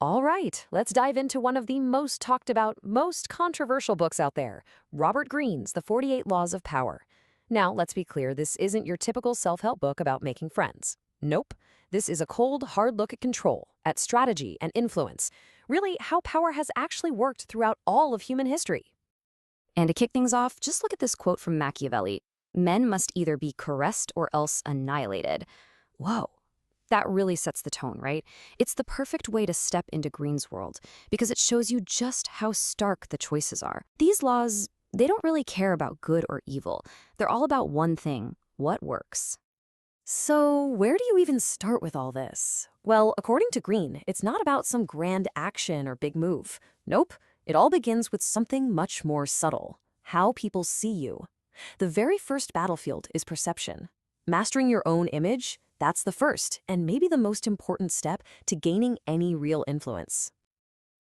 All right, let's dive into one of the most talked about, most controversial books out there, Robert Greene's The 48 Laws of Power. Now, let's be clear, this isn't your typical self-help book about making friends. Nope. This is a cold, hard look at control, at strategy and influence. Really, how power has actually worked throughout all of human history. And to kick things off, just look at this quote from Machiavelli. Men must either be caressed or else annihilated. Whoa. That really sets the tone, right? It's the perfect way to step into Greene's world because it shows you just how stark the choices are. These laws, they don't really care about good or evil. They're all about one thing: what works. So, where do you even start with all this? Well, according to Greene, it's not about some grand action or big move. Nope. It all begins with something much more subtle: how people see you. The very first battlefield is perception. Mastering your own image, that's the first and maybe the most important step to gaining any real influence.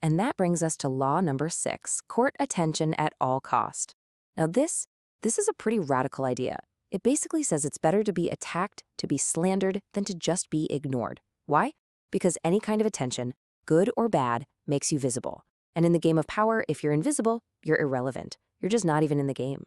And that brings us to law number 6, court attention at all cost. Now this is a pretty radical idea. It basically says it's better to be attacked, to be slandered, than to just be ignored. Why? Because any kind of attention, good or bad, makes you visible. And in the game of power, if you're invisible, you're irrelevant. You're just not even in the game.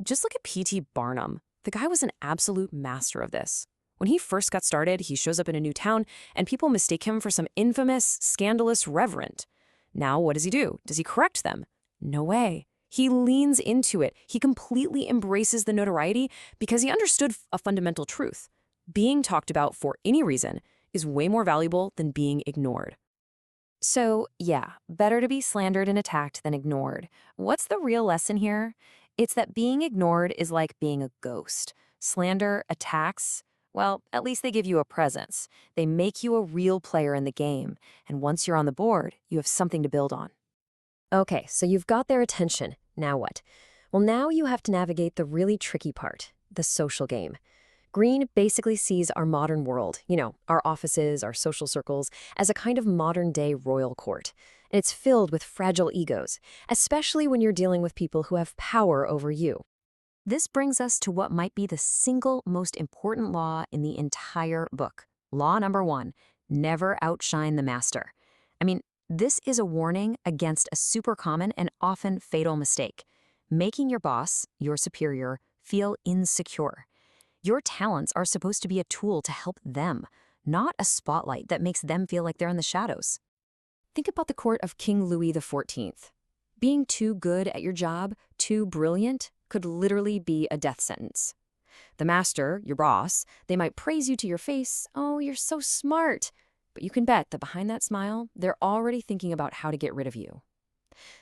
Just look at P.T. Barnum. The guy was an absolute master of this. When he first got started, he shows up in a new town, and people mistake him for some infamous, scandalous reverend. Now, what does he do? Does he correct them? No way. He leans into it. He completely embraces the notoriety because he understood a fundamental truth. Being talked about for any reason is way more valuable than being ignored. So, yeah, better to be slandered and attacked than ignored. What's the real lesson here? It's that being ignored is like being a ghost. Slander, attacks, well, at least they give you a presence. They make you a real player in the game. And once you're on the board, you have something to build on. Okay, so you've got their attention. Now what? Well, now you have to navigate the really tricky part, the social game. Greene basically sees our modern world, our offices, our social circles, as a kind of modern-day royal court. And it's filled with fragile egos, especially when you're dealing with people who have power over you. This brings us to what might be the single most important law in the entire book. Law number 1, never outshine the master. I mean, this is a warning against a super common and often fatal mistake: making your boss, your superior, feel insecure. Your talents are supposed to be a tool to help them, not a spotlight that makes them feel like they're in the shadows. Think about the court of King Louis XIV. Being too good at your job, too brilliant, could literally be a death sentence. The master, your boss, they might praise you to your face, "Oh, you're so smart." But you can bet that behind that smile, they're already thinking about how to get rid of you.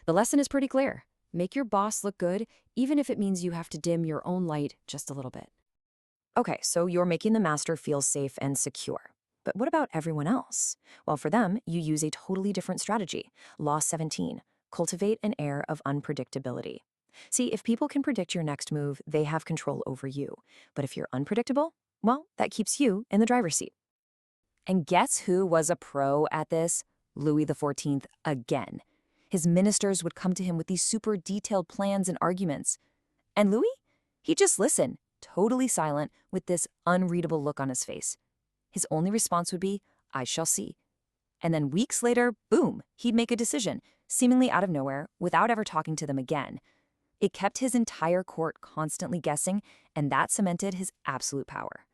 The lesson is pretty clear. Make your boss look good, even if it means you have to dim your own light just a little bit. Okay, so you're making the master feel safe and secure. But what about everyone else? Well, for them, you use a totally different strategy. Law 17, cultivate an air of unpredictability. See, if people can predict your next move, they have control over you. But if you're unpredictable, well, that keeps you in the driver's seat. And guess who was a pro at this? Louis XIV again. His ministers would come to him with these super detailed plans and arguments. And Louis? He'd just listen, totally silent, with this unreadable look on his face. His only response would be, "I shall see." And then weeks later, boom, he'd make a decision, seemingly out of nowhere, without ever talking to them again. It kept his entire court constantly guessing, and that cemented his absolute power.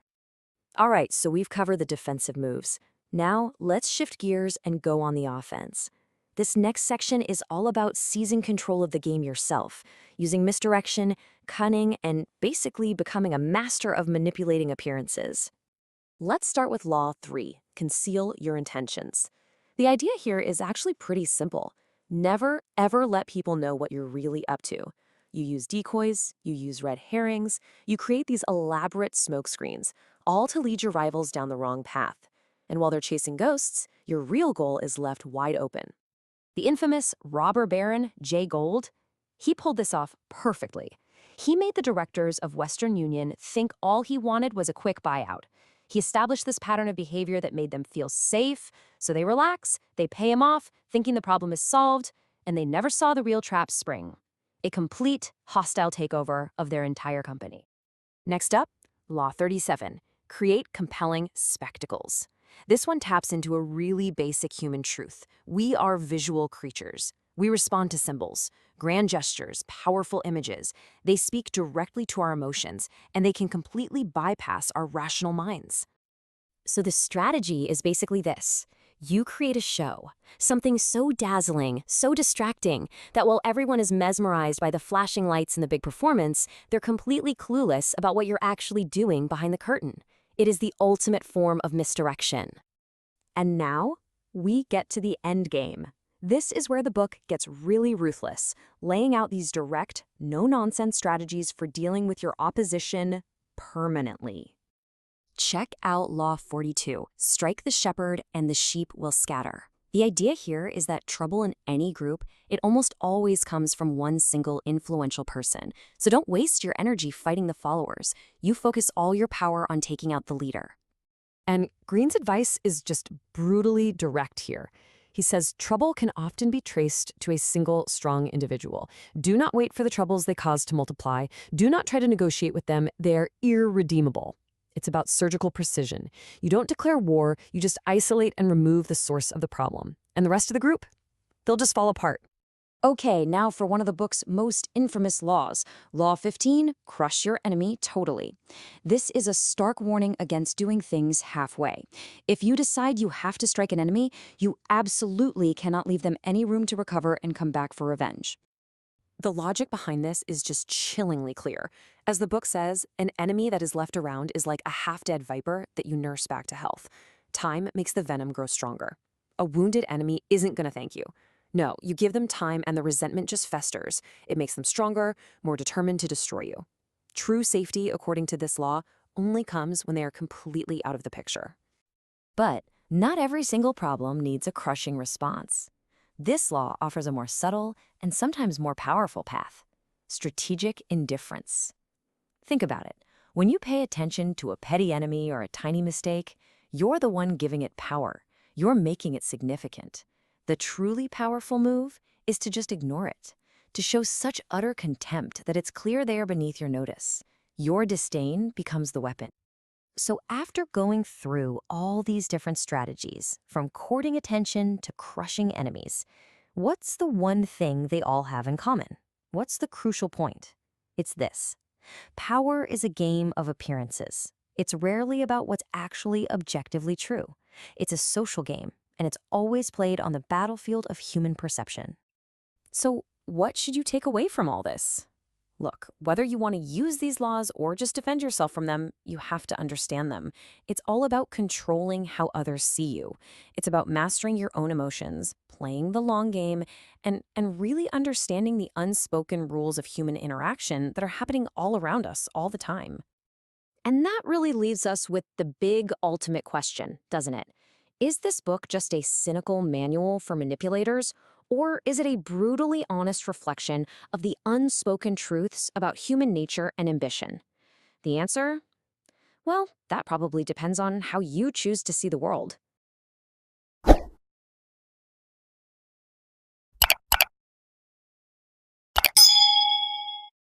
All right, so we've covered the defensive moves. Now, let's shift gears and go on the offense. This next section is all about seizing control of the game yourself, using misdirection, cunning, and basically becoming a master of manipulating appearances. Let's start with Law 3, conceal your intentions. The idea here is actually pretty simple. Never, ever let people know what you're really up to. You use decoys, you use red herrings, you create these elaborate smokescreens, all to lead your rivals down the wrong path. And while they're chasing ghosts, your real goal is left wide open. The infamous robber baron, Jay Gould, he pulled this off perfectly. He made the directors of Western Union think all he wanted was a quick buyout. He established this pattern of behavior that made them feel safe, so they relax, they pay him off, thinking the problem is solved, and they never saw the real trap spring. A complete hostile takeover of their entire company. Next up, Law 37, create compelling spectacles. This one taps into a really basic human truth. We are visual creatures. We respond to symbols, grand gestures, powerful images. They speak directly to our emotions, and they can completely bypass our rational minds. So the strategy is basically this. You create a show, something so dazzling, so distracting, that while everyone is mesmerized by the flashing lights and the big performance, they're completely clueless about what you're actually doing behind the curtain. It is the ultimate form of misdirection. And now, we get to the end game. This is where the book gets really ruthless, laying out these direct, no-nonsense strategies for dealing with your opposition permanently. Check out Law 42. Strike the shepherd and the sheep will scatter. The idea here is that trouble in any group, it almost always comes from one single influential person. So don't waste your energy fighting the followers. You focus all your power on taking out the leader. And Greene's advice is just brutally direct here. He says trouble can often be traced to a single strong individual. Do not wait for the troubles they cause to multiply. Do not try to negotiate with them. They are irredeemable. It's about surgical precision. You don't declare war, you just isolate and remove the source of the problem. And the rest of the group? They'll just fall apart. Okay, now for one of the book's most infamous laws. Law 15, crush your enemy totally. This is a stark warning against doing things halfway. If you decide you have to strike an enemy, you absolutely cannot leave them any room to recover and come back for revenge. The logic behind this is just chillingly clear. As the book says, an enemy that is left around is like a half-dead viper that you nurse back to health. Time makes the venom grow stronger. A wounded enemy isn't going to thank you. No, you give them time and the resentment just festers. It makes them stronger, more determined to destroy you. True safety, according to this law, only comes when they are completely out of the picture. But not every single problem needs a crushing response. This law offers a more subtle and sometimes more powerful path: strategic indifference. Think about it. When you pay attention to a petty enemy or a tiny mistake, you're the one giving it power. You're making it significant. The truly powerful move is to just ignore it, to show such utter contempt that it's clear they are beneath your notice. Your disdain becomes the weapon. So after going through all these different strategies, from courting attention to crushing enemies, what's the one thing they all have in common? What's the crucial point? It's this. Power is a game of appearances. It's rarely about what's actually objectively true. It's a social game, and it's always played on the battlefield of human perception. So what should you take away from all this? Look, whether you want to use these laws or just defend yourself from them, you have to understand them. It's all about controlling how others see you. It's about mastering your own emotions, playing the long game, and really understanding the unspoken rules of human interaction that are happening all around us all the time. And that really leaves us with the big ultimate question, doesn't it? Is this book just a cynical manual for manipulators? Or is it a brutally honest reflection of the unspoken truths about human nature and ambition? The answer? Well, that probably depends on how you choose to see the world.